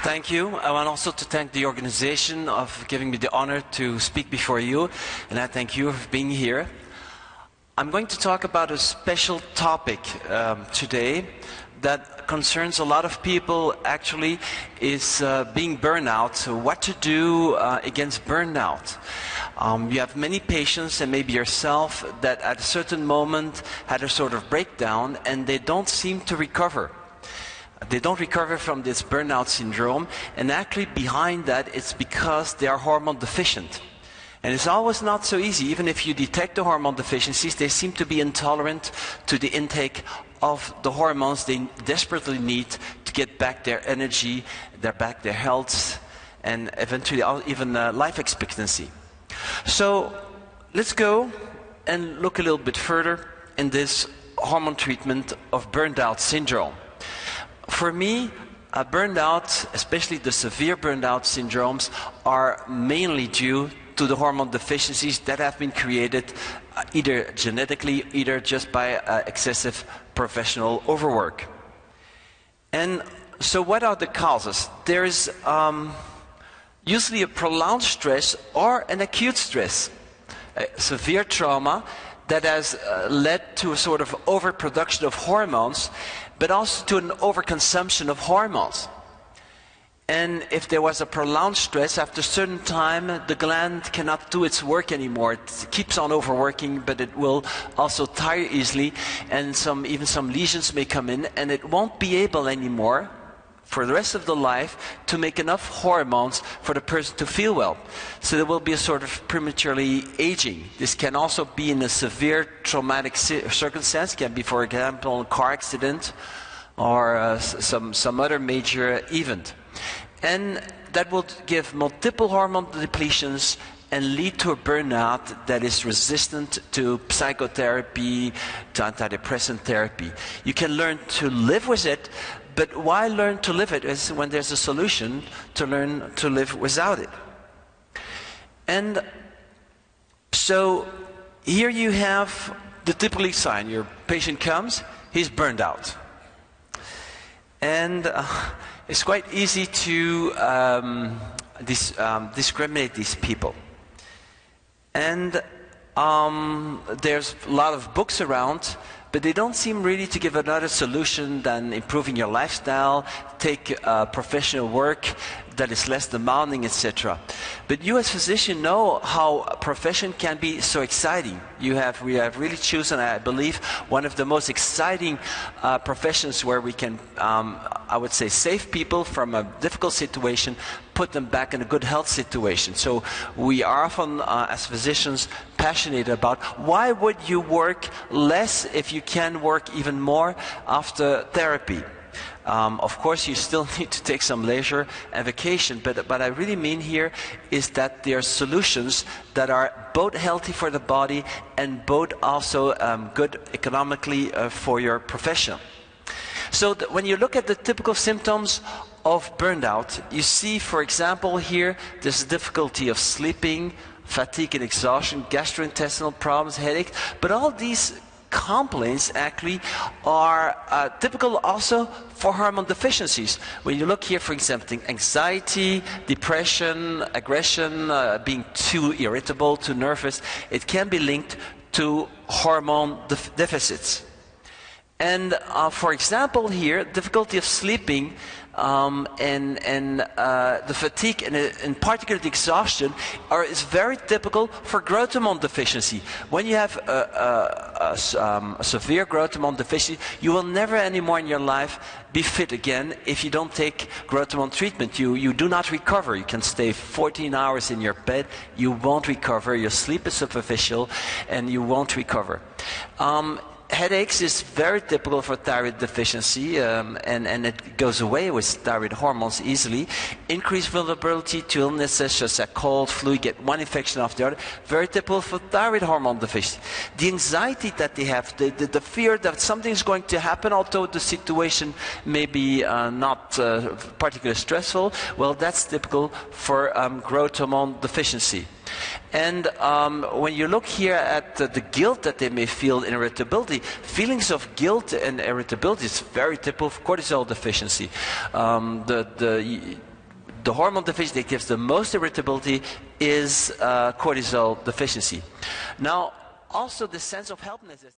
Thank you. I want also to thank the organization of giving me the honor to speak before you, and I thank you for being here. I'm going to talk about a special topic today that concerns a lot of people. Actually, is being burnout. So what to do against burnout. You have many patients, and maybe yourself, that at a certain moment had a sort of breakdown and they don't seem to recover. They don't recover from this burnout syndrome, and actually behind that it's because they are hormone deficient. And it's always not so easy. Even if you detect the hormone deficiencies, they seem to be intolerant to the intake of the hormones they desperately need to get back their energy, their health, and eventually even life expectancy. So let's go and look a little bit further in this hormone treatment of burnout syndrome. For me, burnout, especially the severe burnout syndromes, are mainly due to the hormone deficiencies that have been created either genetically, either just by excessive professional overwork. And so what are the causes? There is usually a prolonged stress or an acute stress, a severe trauma that has led to a sort of overproduction of hormones, but also to an overconsumption of hormones. And if there was a prolonged stress, after a certain time, the gland cannot do its work anymore. It keeps on overworking, but it will also tire easily, and even some lesions may come in, and it won't be able anymore for the rest of the life to make enough hormones for the person to feel well. So there will be a sort of prematurely aging. This can also be in a severe traumatic circumstance. It can be, for example, a car accident or some other major event. And that will give multiple hormone depletions and lead to a burnout that is resistant to psychotherapy, to antidepressant therapy. You can learn to live with it, but why learn to live it is when there's a solution to learn to live without it. And so here you have the typical sign. Your patient comes, he's burned out. And it's quite easy to discriminate these people. And there's a lot of books around, but they don't seem really to give another solution than improving your lifestyle, take professional work that is less demanding, etc. But you as a physician know how a profession can be so exciting. We have really chosen, I believe, one of the most exciting professions where we can, I would say, save people from a difficult situation, put them back in a good health situation. So we are often, as physicians, passionate about why would you work less if you can work even more after therapy. Of course, you still need to take some leisure and vacation, but what I really mean here is that there are solutions that are both healthy for the body and both also good economically for your profession. So when you look at the typical symptoms of burnout, you see, for example, here, there's difficulty of sleeping, fatigue and exhaustion, gastrointestinal problems, headache, but all these complaints actually are typical also for hormone deficiencies. When you look here, for example, anxiety, depression, aggression, being too irritable, too nervous, it can be linked to hormone deficits. And for example here, difficulty of sleeping and the fatigue and in particular the exhaustion is very typical for growth hormone deficiency. When you have a severe growth hormone deficiency, you will never anymore in your life be fit again if you don't take growth hormone treatment. You do not recover. You can stay 14 hours in your bed, you won't recover. Your sleep is superficial and you won't recover. Headaches is very typical for thyroid deficiency, and it goes away with thyroid hormones easily. Increased vulnerability to illnesses such as a cold, flu, you get one infection after the other, very typical for thyroid hormone deficiency. The anxiety that they have, the fear that something is going to happen, although the situation may be not particularly stressful, well, that's typical for growth hormone deficiency. And when you look here at the guilt that they may feel in irritability, feelings of guilt and irritability is very typical of cortisol deficiency. the hormone deficiency that gives the most irritability is cortisol deficiency. Now, also the sense of helplessness.